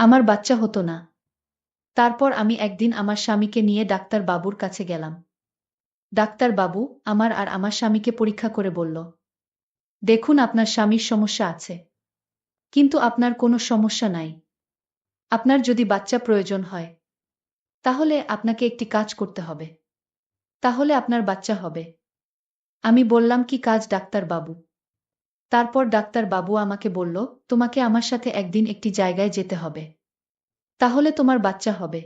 আমার বাচ্চা হতো না। তারপর আমি একদিন আমার স্বামীকে নিয়ে ডাক্তার বাবুর কাছে গেলাম। ডাক্তার বাবু আমার আর আমার স্বামীকে পরীক্ষা করে বলল, দেখুন আপনার স্বামীর সমস্যা আছে, কিন্তু আপনার কোনো সমস্যা নাই। আপনার যদি বাচ্চা প্রয়োজন হয় তাহলে আপনাকে একটি কাজ করতে হবে, তাহলে আপনার বাচ্চা হবে। আমি বললাম, কি কাজ ডাক্তার বাবু? তারপর ডাক্তার বাবু আমাকে বলল, তোমাকে আমার সাথে একদিন একটি জায়গায় যেতে হবে, তাহলে তোমার বাচ্চা হবে।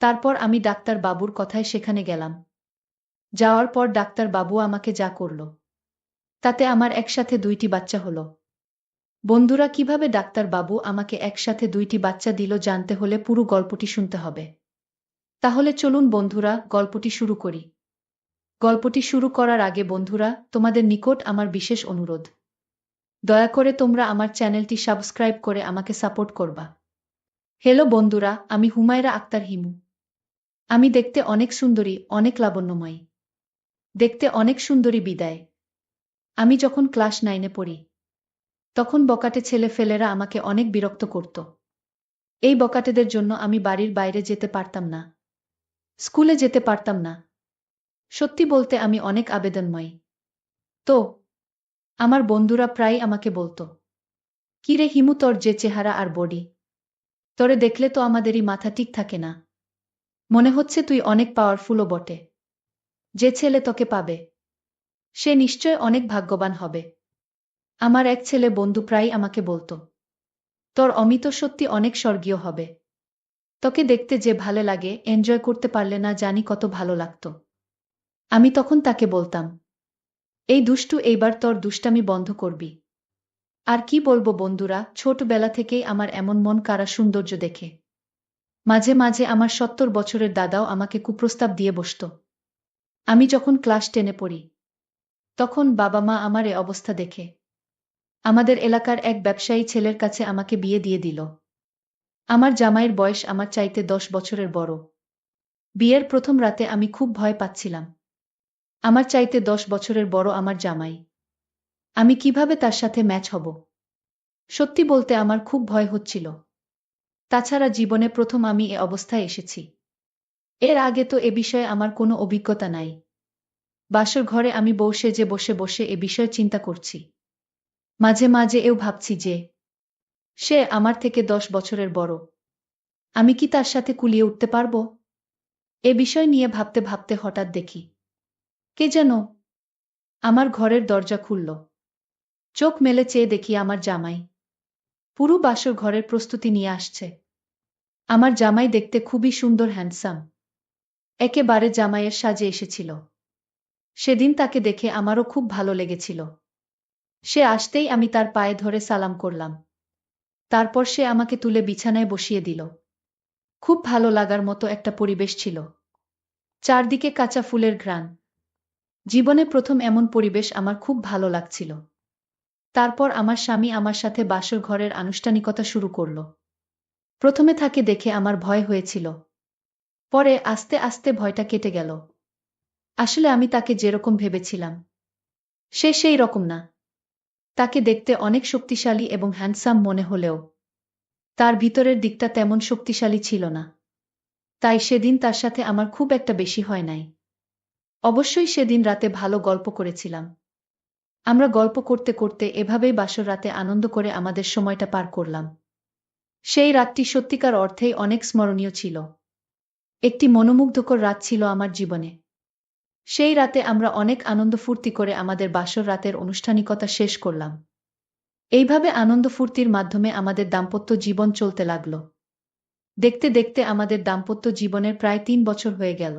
তারপর আমি ডাক্তার বাবুর কথায় সেখানে গেলাম। যাওয়ার পর ডাক্তার বাবু আমাকে যা করল, তাতে আমার একসাথে 2টি বাচ্চা হলো। বন্ধুরা, কিভাবে ডাক্তার বাবু আমাকে একসাথে 2টি বাচ্চা দিল জানতে হলে পুরো গল্পটি শুনতে হবে। তাহলে চলুন বন্ধুরা, গল্পটি শুরু করি। গল্পটি শুরু করার আগে বন্ধুরা, তোমাদের নিকট আমার বিশেষ অনুরোধ, দয়া করে তোমরা আমার চ্যানেলটি সাবস্ক্রাইব করে আমাকে সাপোর্ট করবা। হ্যালো বন্ধুরা, আমি হুমায়রা আক্তার হিমু। আমি দেখতে অনেক সুন্দরী, অনেক লাবণ্যময়ী। দেখতে অনেক সুন্দরী বিদায়। আমি যখন ক্লাস 9-এ পড়ি, তখন বকাটে ছেলে ফেলেরা আমাকে অনেক বিরক্ত করত। এই বকাটেদের জন্য আমি বাড়ির বাইরে যেতে পারতাম না, স্কুলে যেতে পারতাম না। সত্যি বলতে আমি অনেক আবেদনময়ী। তো আমার বন্ধুরা প্রায় আমাকে বলতো, কি রে হিমু, তোর যে চেহারা আর বডি, তোরে দেখলে তো আমাদেরই মাথা ঠিক থাকে না। মনে হচ্ছে তুই অনেক পাওয়ারফুলও বটে। যে ছেলে তোকে পাবে সে নিশ্চয় অনেক ভাগ্যবান হবে। আমার এক ছেলে বন্ধু প্রায় আমাকে বলতো, তোর অমিত সত্যি অনেক স্বর্গীয় হবে। তোকে দেখতে যে ভালো লাগে, এনজয় করতে পারলে না জানি কত ভালো লাগতো। আমি তখন তাকে বলতাম, এই দুষ্টু, এইবার তোর দুষ্টামি বন্ধ করবি। আর কি বলবো বন্ধুরা, ছোটবেলা থেকেই আমার এমন মন কাড়া সৌন্দর্য দেখে মাঝে মাঝে আমার 70 বছরের দাদাও আমাকে কুপ্রস্তাব দিয়ে বসত। আমি যখন ক্লাস 10-এ পড়ি, তখন বাবা মা আমার এ অবস্থা দেখে আমাদের এলাকার এক ব্যবসায়ী ছেলের কাছে আমাকে বিয়ে দিয়ে দিল। আমার জামাইয়ের বয়স আমার চাইতে 10 বছরের বড়। বিয়ের প্রথম রাতে আমি খুব ভয় পাচ্ছিলাম। আমার চাইতে 10 বছরের বড় আমার জামাই, আমি কিভাবে তার সাথে ম্যাচ হব? সত্যি বলতে আমার খুব ভয় হচ্ছিল। তাছাড়া জীবনে প্রথম আমি এ অবস্থায় এসেছি। এর আগে তো এ বিষয়ে আমার কোনো অভিজ্ঞতা নাই। বাসর ঘরে আমি বউ সেজে বসে বসে এ বিষয়ে চিন্তা করছি। মাঝে মাঝে এও ভাবছি যে সে আমার থেকে 10 বছরের বড়। আমি কি তার সাথে কুলিয়ে উঠতে পারব? এ বিষয় নিয়ে ভাবতে ভাবতে হঠাৎ দেখি, কে যেন আমার ঘরের দরজা খুলল। চোখ মেলে চেয়ে দেখি আমার জামাই পুরো বাসর ঘরের প্রস্তুতি নিয়ে আসছে। আমার জামাই দেখতে খুবই সুন্দর, হ্যান্ডসাম, একেবারে জামাইয়ের সাজে এসেছিল। সেদিন তাকে দেখে আমারও খুব ভালো লেগেছিল। সে আসতেই আমি তার পায়ে ধরে সালাম করলাম। তারপর সে আমাকে তুলে বিছানায় বসিয়ে দিল। খুব ভালো লাগার মতো একটা পরিবেশ ছিল, চারদিকে কাঁচা ফুলের ঘ্রাণ। জীবনে প্রথম এমন পরিবেশ আমার খুব ভালো লাগছিল। তারপর আমার স্বামী আমার সাথে বাসর ঘরের আনুষ্ঠানিকতা শুরু করল। প্রথমে তাকে দেখে আমার ভয় হয়েছিল, পরে আস্তে আস্তে ভয়টা কেটে গেল। আসলে আমি তাকে যেরকম ভেবেছিলাম সে সেই রকম না। তাকে দেখতে অনেক শক্তিশালী এবং হ্যান্ডসাম মনে হলেও তার ভিতরের দিকটা তেমন শক্তিশালী ছিল না। তাই সেদিন তার সাথে আমার খুব একটা বেশি হয় নাই। অবশ্যই সেদিন রাতে ভালো গল্প করেছিলাম। আমরা গল্প করতে করতে এভাবেই বাসর রাতে আনন্দ করে আমাদের সময়টা পার করলাম। সেই রাতটি সত্যিকার অর্থেই অনেক স্মরণীয় ছিল। একটি মনোমুগ্ধকর রাত ছিল আমার জীবনে। সেই রাতে আমরা অনেক আনন্দ ফুর্তি করে আমাদের বাসর রাতের আনুষ্ঠানিকতা শেষ করলাম। এইভাবে আনন্দ ফুর্তির মাধ্যমে আমাদের দাম্পত্য জীবন চলতে লাগলো। দেখতে দেখতে আমাদের দাম্পত্য জীবনের প্রায় 3 বছর হয়ে গেল।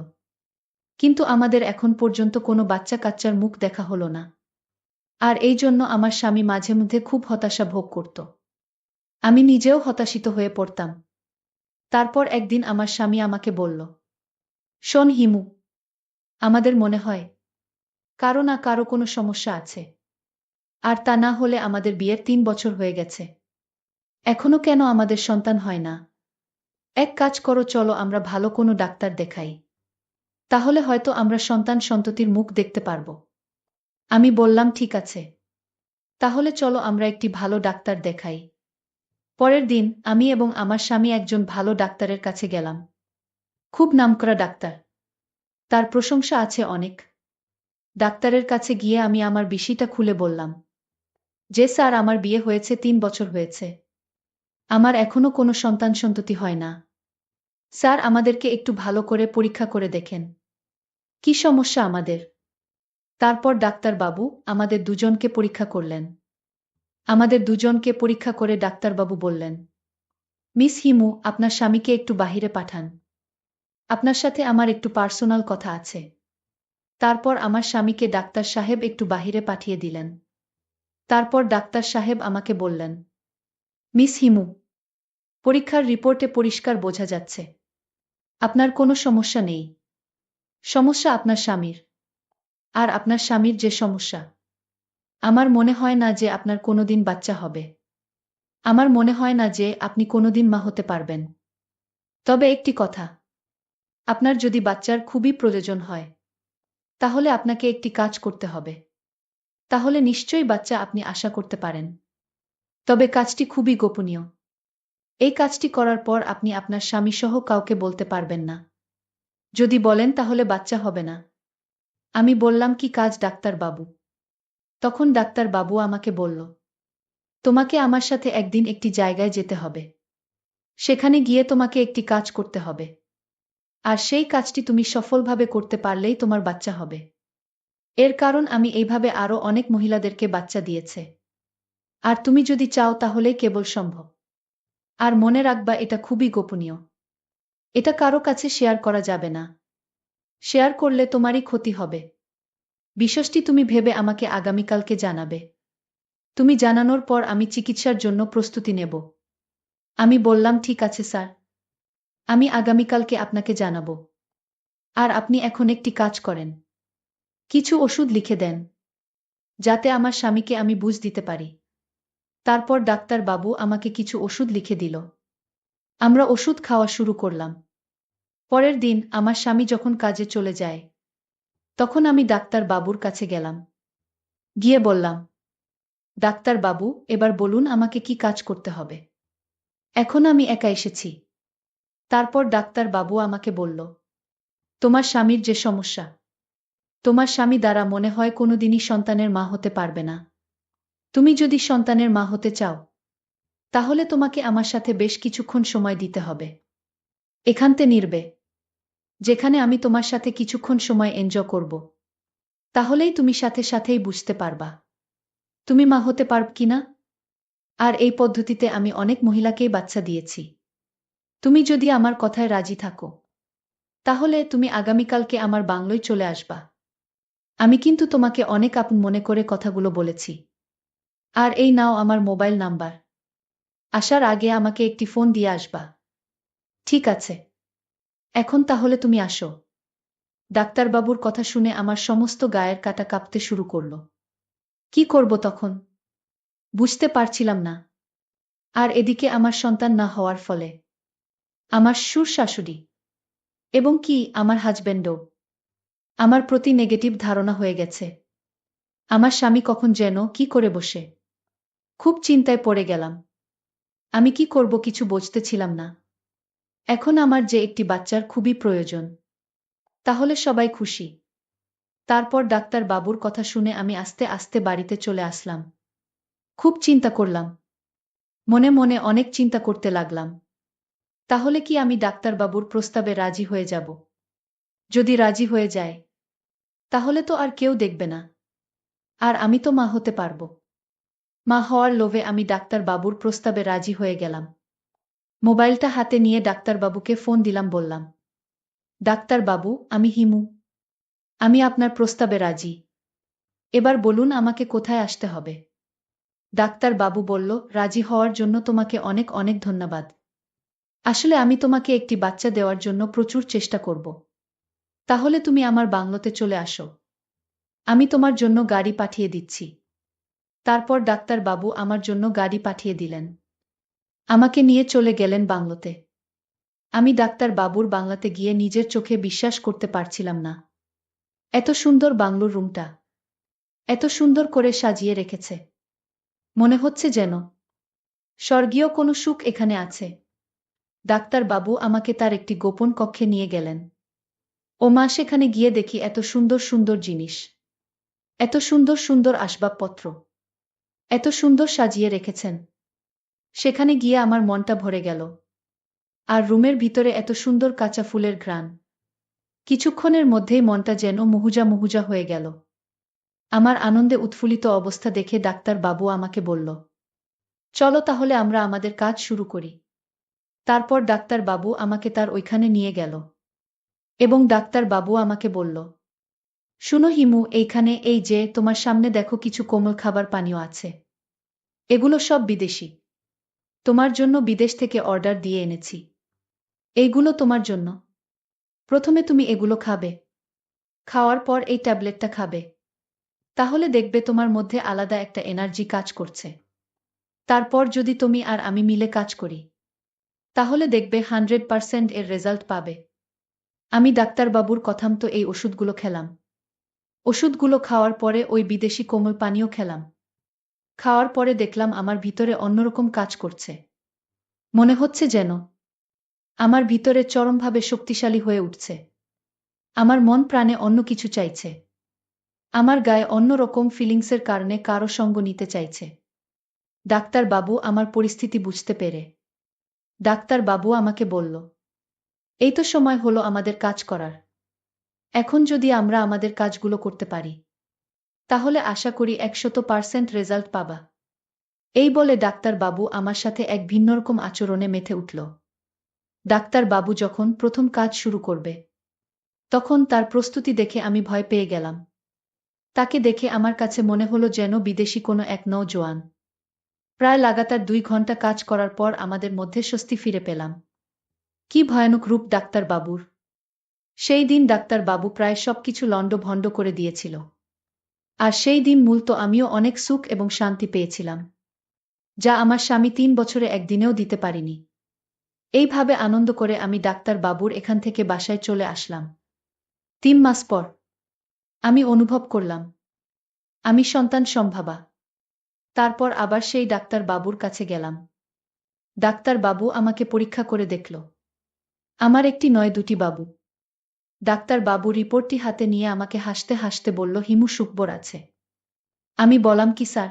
কিন্তু আমাদের এখন পর্যন্ত কোনো বাচ্চা কাচ্চার মুখ দেখা হলো না। আর এই জন্য আমার স্বামী মাঝে মধ্যে খুব হতাশা ভোগ করত। আমি নিজেও হতাশিত হয়ে পড়তাম। তারপর একদিন আমার স্বামী আমাকে বলল, শোন হিমু, আমাদের মনে হয় কারো না কারো কোনো সমস্যা আছে। আর তা না হলে আমাদের বিয়ের 3 বছর হয়ে গেছে, এখনো কেন আমাদের সন্তান হয় না? এক কাজ করো, চলো আমরা ভালো কোনো ডাক্তার দেখাই, তাহলে হয়তো আমরা সন্তান সন্ততির মুখ দেখতে পারব। আমি বললাম, ঠিক আছে, তাহলে চলো আমরা একটি ভালো ডাক্তার দেখাই। পরের দিন আমি এবং আমার স্বামী একজন ভালো ডাক্তারের কাছে গেলাম। খুব নামকরা ডাক্তার। তার প্রশংসা আছে অনেক। ডাক্তারের কাছে গিয়ে আমি আমার বিষয়টা খুলে বললাম যে স্যার, আমার বিয়ে হয়েছে 3 বছর হয়েছে। আমার এখনো কোনো সন্তান-সন্ততি হয় না। স্যার, আমাদেরকে একটু ভালো করে পরীক্ষা করে দেখেন। কি সমস্যা আমাদের? তারপর ডাক্তারবাবু আমাদের দুজনকে পরীক্ষা করলেন। আমাদের দুজনকে পরীক্ষা করে ডাক্তারবাবু বললেন, মিস হিমু, আপনার স্বামীকে একটু বাহিরে পাঠান। আপনার সাথে আমার একটু পার্সোনাল কথা আছে। তারপর আমার স্বামীকে ডাক্তার সাহেব একটু বাহিরে পাঠিয়ে দিলেন। তারপর ডাক্তার সাহেব আমাকে বললেন, মিস হিমু, পরীক্ষার রিপোর্টে পরিষ্কার বোঝা যাচ্ছে আপনার কোনো সমস্যা নেই। সমস্যা আপনার স্বামীর। আর আপনার স্বামীর যে সমস্যা, আমার মনে হয় না যে আপনার কোনোদিন বাচ্চা হবে। আমার মনে হয় না যে আপনি কোনোদিন মা হতে পারবেন। তবে একটি কথা, আপনার যদি বাচ্চার খুবই প্রয়োজন হয়, তাহলে আপনাকে একটি কাজ করতে হবে। তাহলে নিশ্চয়ই বাচ্চা আপনি আশা করতে পারেন। তবে কাজটি খুবই গোপনীয়। এই কাজটি করার পর আপনি আপনার স্বামী সহ কাউকে বলতে পারবেন না। যদি বলেন তাহলে বাচ্চা হবে না। আমি বললাম, কি কাজ ডাক্তারবাবু? তখন ডাক্তারবাবু আমাকে বলল, তোমাকে আমার সাথে একদিন একটি জায়গায় যেতে হবে। সেখানে গিয়ে তোমাকে একটি কাজ করতে হবে। আর সেই কাজটি তুমি সফলভাবে করতে পারলেই তোমার বাচ্চা হবে। এর কারণ আমি এইভাবে আরও অনেক মহিলাদেরকে বাচ্চা দিয়েছে। আর তুমি যদি চাও তাহলেই কেবল সম্ভব। আর মনে রাখবা, এটা খুবই গোপনীয়। এটা কারো কাছে শেয়ার করা যাবে না। শেয়ার করলে তোমারই ক্ষতি হবে। বিষয়টি তুমি ভেবে আমাকে আগামীকালকে জানাবে। তুমি জানানোর পর আমি চিকিৎসার জন্য প্রস্তুতি নেব। আমি বললাম, ঠিক আছে স্যার। আমি আগামীকালকে আপনাকে জানাবো। আর আপনি এখন একটি কাজ করেন। কিছু ওষুধ লিখে দেন, যাতে আমার স্বামীকে আমি বুঝ দিতে পারি। তারপর ডাক্তারবাবু আমাকে কিছু ওষুধ লিখে দিল। আমরা ওষুধ খাওয়া শুরু করলাম। পরের দিন আমার স্বামী যখন কাজে চলে যায়, তখন আমি ডাক্তারবাবুর কাছে গেলাম। গিয়ে বললাম, ডাক্তারবাবু, এবার বলুন আমাকে কি কাজ করতে হবে। এখন আমি একা এসেছি। তারপর ডাক্তারবাবু আমাকে বলল, তোমার স্বামীর যে সমস্যা, তোমার স্বামী দ্বারা মনে হয় কোনোদিনই সন্তানের মা হতে পারবে না। তুমি যদি সন্তানের মা হতে চাও, তাহলে তোমাকে আমার সাথে বেশ কিছুক্ষণ সময় দিতে হবে। এখানতে নির্বে, যেখানে আমি তোমার সাথে কিছুক্ষণ সময় এনজয় করব। তাহলেই তুমি সাথে সাথেই বুঝতে পারবা তুমি মা হতে পারব কিনা। আর এই পদ্ধতিতে আমি অনেক মহিলাকেই বাচ্চা দিয়েছি। তুমি যদি আমার কথায় রাজি থাকো, তাহলে তুমি আগামীকালকে আমার বাংলোয় চলে আসবা। আমি কিন্তু তোমাকে অনেক আপন মনে করে কথাগুলো বলেছি। আর এই নাও আমার মোবাইল নাম্বার। আসার আগে আমাকে একটি ফোন দিয়ে আসবা। ঠিক আছে? এখন তাহলে তুমি আসো। ডাক্তারবাবুর কথা শুনে আমার সমস্ত গায়ের কাঁটা কাঁপতে শুরু করল। কি করব তখন? বুঝতে পারছিলাম না। আর এদিকে আমার সন্তান না হওয়ার ফলে আমার শ্বশুর শাশুড়ি এবং কি আমার হাজবেন্ডও আমার প্রতি নেগেটিভ ধারণা হয়ে গেছে। আমার স্বামী কখন যেন কি করে বসে। খুব চিন্তায় পড়ে গেলাম। আমি কি করব কিছু বুঝতেছিলাম না। এখন আমার যে একটি বাচ্চার খুবই প্রয়োজন। তাহলে সবাই খুশি। তারপর ডাক্তার বাবুর কথা শুনে আমি আস্তে আস্তে বাড়িতে চলে আসলাম। খুব চিন্তা করলাম। মনে মনে অনেক চিন্তা করতে লাগলাম। তাহলে কি আমি ডাক্তারবাবুর প্রস্তাবে রাজি হয়ে যাব? যদি রাজি হয়ে যায়, তাহলে তো আর কেউ দেখবে না। আর আমি তো মা হতে পারব। মা হওয়ার লোভে আমি ডাক্তারবাবুর প্রস্তাবে রাজি হয়ে গেলাম। মোবাইলটা হাতে নিয়ে ডাক্তারবাবুকে ফোন দিলাম, বললাম, ডাক্তারবাবু, আমি হিমু। আমি আপনার প্রস্তাবে রাজি। এবার বলুন আমাকে কোথায় আসতে হবে। ডাক্তারবাবু বলল, রাজি হওয়ার জন্য তোমাকে অনেক অনেক ধন্যবাদ। আসলে আমি তোমাকে একটি বাচ্চা দেওয়ার জন্য প্রচুর চেষ্টা করব। তাহলে তুমি আমার বাংলোতে চলে আসো। আমি তোমার জন্য গাড়ি পাঠিয়ে দিচ্ছি। তারপর ডাক্তারবাবু আমার জন্য গাড়ি পাঠিয়ে দিলেন। আমাকে নিয়ে চলে গেলেন বাংলোতে। আমি ডাক্তারবাবুর বাংলাতে গিয়ে নিজের চোখে বিশ্বাস করতে পারছিলাম না। এত সুন্দর বাংলোর রুমটা, এত সুন্দর করে সাজিয়ে রেখেছে। মনে হচ্ছে যেন স্বর্গীয় কোনো সুখ এখানে আছে। ডাক্তার বাবু আমাকে তার একটি গোপন কক্ষে নিয়ে গেলেন। ও মা, সেখানে গিয়ে দেখি এত সুন্দর সুন্দর জিনিস, এত সুন্দর সুন্দর আসবাবপত্র, এত সুন্দর সাজিয়ে রেখেছেন। সেখানে গিয়ে আমার মনটা ভরে গেল। আর রুমের ভিতরে এত সুন্দর কাঁচা ফুলের ঘ্রাণ। কিছুক্ষণের মধ্যেই মনটা যেন মুহুজা মুহুজা হয়ে গেল। আমার আনন্দে উৎফুল্লিত অবস্থা দেখে ডাক্তার বাবু আমাকে বলল, চলো তাহলে আমরা আমাদের কাজ শুরু করি। তারপর ডাক্তার বাবু আমাকে তার ওইখানে নিয়ে গেল এবং ডাক্তার বাবু আমাকে বলল, শুনো হিমু, এইখানে এই যে তোমার সামনে দেখো কিছু কোমল খাবার পানীয় আছে। এগুলো সব বিদেশি। তোমার জন্য বিদেশ থেকে অর্ডার দিয়ে এনেছি। এইগুলো তোমার জন্য। প্রথমে তুমি এগুলো খাবে। খাওয়ার পর এই ট্যাবলেটটা খাবে। তাহলে দেখবে তোমার মধ্যে আলাদা একটা এনার্জি কাজ করছে। তারপর যদি তুমি আর আমি মিলে কাজ করি, তাহলে দেখবে 100% এর রেজাল্ট পাবে। আমি ডাক্তারবাবুর কথামতো এই ওষুধগুলো খেলাম। ওষুধগুলো খাওয়ার পরে ওই বিদেশি কোমল পানীয় খেলাম। খাওয়ার পরে দেখলাম আমার ভিতরে অন্যরকম কাজ করছে। মনে হচ্ছে যেন আমার ভিতরে চরমভাবে শক্তিশালী হয়ে উঠছে। আমার মন প্রাণে অন্য কিছু চাইছে। আমার গায়ে অন্যরকম ফিলিংসের কারণে কারো সঙ্গ নিতে চাইছে। ডাক্তার বাবু আমার পরিস্থিতি বুঝতে পেরে ডাক্তার বাবু আমাকে বলল, এই তো সময় হলো আমাদের কাজ করার। এখন যদি আমরা আমাদের কাজগুলো করতে পারি, তাহলে আশা করি 100% রেজাল্ট পাবা। এই বলে ডাক্তার বাবু আমার সাথে এক ভিন্নরকম আচরণে মেতে উঠল। ডাক্তার বাবু যখন প্রথম কাজ শুরু করবে, তখন তার প্রস্তুতি দেখে আমি ভয় পেয়ে গেলাম। তাকে দেখে আমার কাছে মনে হলো যেন বিদেশি কোনো এক নওজোয়ান। প্রায় লাগাতার 2 ঘন্টা কাজ করার পর আমাদের মধ্যে স্বস্তি ফিরে পেলাম। কি ভয়ানক রূপ ডাক্তার বাবুর! সেই দিন ডাক্তার বাবু প্রায় সবকিছু লণ্ডভণ্ড করে দিয়েছিল। আর সেই দিন মূলত আমিও অনেক সুখ এবং শান্তি পেয়েছিলাম, যা আমার স্বামী 3 বছরে একদিনেও দিতে পারিনি। এইভাবে আনন্দ করে আমি ডাক্তার বাবুর এখান থেকে বাসায় চলে আসলাম। 3 মাস পর আমি অনুভব করলাম আমি সন্তান সম্ভাবা। তারপর আবার সেই ডাক্তার বাবুর কাছে গেলাম। ডাক্তার বাবু আমাকে পরীক্ষা করে দেখল। আমার একটি নয়, 2টি বাবু। ডাক্তার বাবু রিপোর্টটি হাতে নিয়ে আমাকে হাসতে হাসতে বলল, হিমু সুখবর আছে। আমি বললাম, কি স্যার?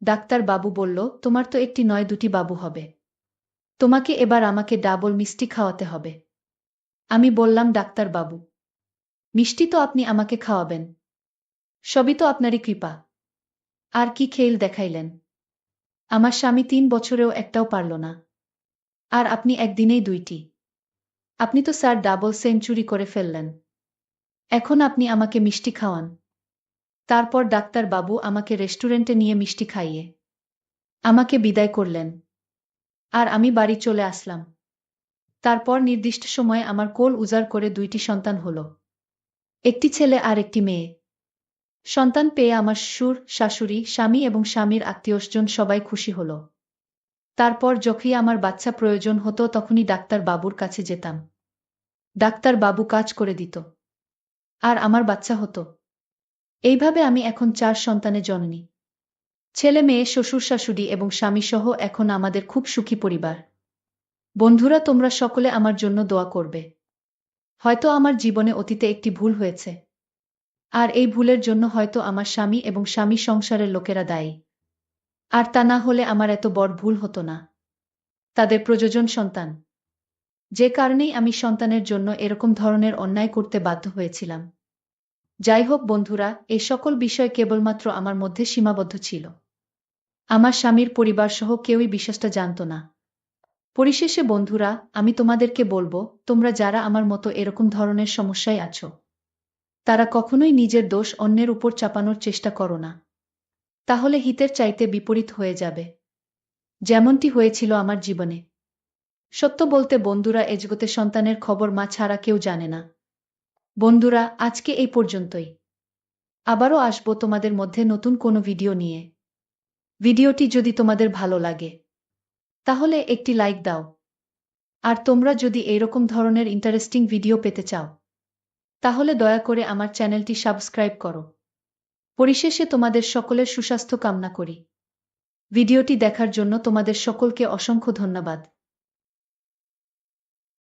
ডাক্তার বাবু বলল, তোমার তো একটি নয়, 2টি বাবু হবে। তোমাকে এবার আমাকে ডাবল মিষ্টি খাওয়াতে হবে। আমি বললাম, ডাক্তার বাবু, মিষ্টি তো আপনি আমাকে খাওয়াবেন। সবই তো আপনারই কৃপা। আর কি খেল দেখাইলেন! আমার স্বামী 3 বছরেও একটাও পারল না। আর আপনি একদিনেই 2টি। আপনি তো স্যার ডাবল সেঞ্চুরি করে ফেললেন। এখন আপনি আমাকে মিষ্টি খাওয়ান। তারপর ডাক্তার বাবু আমাকে রেস্টুরেন্টে নিয়ে মিষ্টি খাইয়ে আমাকে বিদায় করলেন। আর আমি বাড়ি চলে আসলাম। তারপর নির্দিষ্ট সময়ে আমার কোল উজাড় করে 2টি সন্তান হলো। একটি ছেলে আর একটি মেয়ে। সন্তান পেয়ে আমার শ্বশুর, শাশুড়ি, স্বামী এবং স্বামীর আত্মীয়স্বজন সবাই খুশি হলো। তারপর যখনই আমার বাচ্চা প্রয়োজন হতো তখনই ডাক্তার বাবুর কাছে যেতাম। ডাক্তার বাবু কাজ করে দিত। আর আমার বাচ্চা হতো। এইভাবে আমি এখন 4 সন্তানের জননী। ছেলে মেয়ে, শ্বশুর শাশুড়ি এবং স্বামীসহ এখন আমাদের খুব সুখী পরিবার। বন্ধুরা, তোমরা সকলে আমার জন্য দোয়া করবে। হয়তো আমার জীবনে অতীতে একটি ভুল হয়েছে। আর এই ভুলের জন্য হয়তো আমার স্বামী এবং স্বামী সংসারের লোকেরা দায়ী। আর তা না হলে আমার এত বড় ভুল হতো না। তাদের প্রয়োজন সন্তান। যে কারণেই আমি সন্তানের জন্য এরকম ধরনের অন্যায় করতে বাধ্য হয়েছিলাম। যাই হোক বন্ধুরা, এই সকল বিষয় কেবলমাত্র আমার মধ্যে সীমাবদ্ধ ছিল। আমার স্বামীর পরিবারসহ কেউই বিষয়টা জানত না। পরিশেষে বন্ধুরা, আমি তোমাদেরকে বলবো, তোমরা যারা আমার মতো এরকম ধরনের সমস্যায় আছো, তারা কখনোই নিজের দোষ অন্যের উপর চাপানোর চেষ্টা করো না। তাহলে হিতের চাইতে বিপরীত হয়ে যাবে, যেমনটি হয়েছিল আমার জীবনে। সত্য বলতে বন্ধুরা, এ জগতে সন্তানের খবর মা ছাড়া কেউ জানে না। বন্ধুরা, আজকে এই পর্যন্তই। আবারও আসবো তোমাদের মধ্যে নতুন কোনো ভিডিও নিয়ে। ভিডিওটি যদি তোমাদের ভালো লাগে, তাহলে একটি লাইক দাও। আর তোমরা যদি এইরকম ধরনের ইন্টারেস্টিং ভিডিও পেতে চাও, তাহলে দয়া করে আমার চ্যানেলটি সাবস্ক্রাইব করো। পরিশেষে তোমাদের সকলের সুস্বাস্থ্য কামনা করি। ভিডিওটি দেখার জন্য তোমাদের সকলকে অসংখ্য ধন্যবাদ।